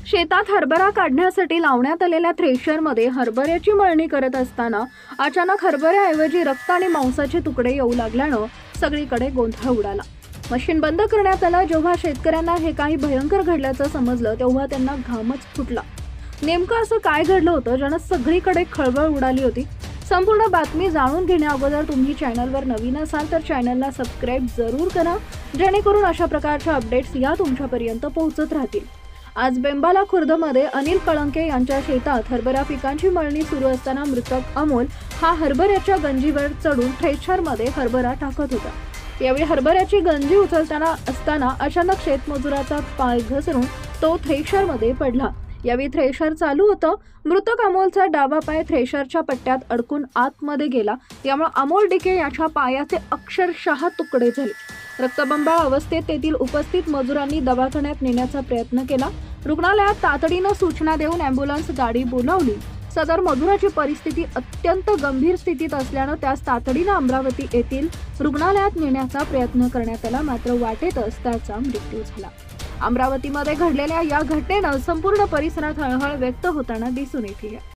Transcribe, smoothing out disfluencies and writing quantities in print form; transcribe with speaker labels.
Speaker 1: शेतात हरभरा काढण्यासाठी लावण्यात आलेल्या थ्रेशरमध्ये हरभऱ्याची मळणी करत असताना अचानक हरभऱ्याऐवजी रक्त आणि मांसाचे तुकडे येऊ लागल्यानं सगळीकडे गोंधळ उडाला। मशीन बंद करण्यात आला। जेव्हा शेतकऱ्यांना हे काही भयंकर घडल्याचं समजलं तेव्हा त्यांना घामच फुटला। नेमकं असं काय घडलं होतं ज्यानं सगळीकडे खळबळ उडाली होती? संपूर्ण बातमी जाणून घेण्याअगोदर तुम्ही चॅनलवर नवीन असाल तर चॅनलला सबस्क्राईब जरूर करा, जेणेकरून अशा प्रकारच्या अपडेट्स या तुमच्यापर्यंत पोहोचत राहतील। आज बेंबाला खुर्दमध्ये अनिल कळंके यांच्या शेतात हरभरा पिकांची मळणी सुरू असताना मृतक अमोल हा हरभऱ्याच्या गंजीवर चढून थ्रेशरमध्ये हरभरा टाकत होता। यावेळी हरभऱ्याची गंजी उचलताना असताना अचानक शेतमजुराचा पाय घसरून तो थ्रेशरमध्ये पडला। यावेळी थ्रेशर चालू होतं। मृतक अमोलचा डावा पाय थ्रेशरच्या पट्ट्यात अडकून आतमध्ये गेला। यामुळे अमोल डिके याच्या पायाचे अक्षरशः तुकडे झाले। रक्तबंबाळ अवस्थेत तेथील उपस्थित मजुरांनी दवाखान्यात नेण्याचा प्रयत्न केला। रुग्णालयात तातडीनं सूचना देऊन अँब्युलन्स गाडी बोलावली। सदर मजुराची परिस्थिती अत्यंत गंभीर स्थितीत असल्यानं त्यास तातडीनं अमरावती येथील रुग्णालयात नेण्याचा प्रयत्न करण्यात आला, मात्र वाटेतच त्याचा मृत्यू झाला। अमरावतीमध्ये घडलेल्या या घटनेनं संपूर्ण परिसरात हळहळ व्यक्त होताना दिसून येते।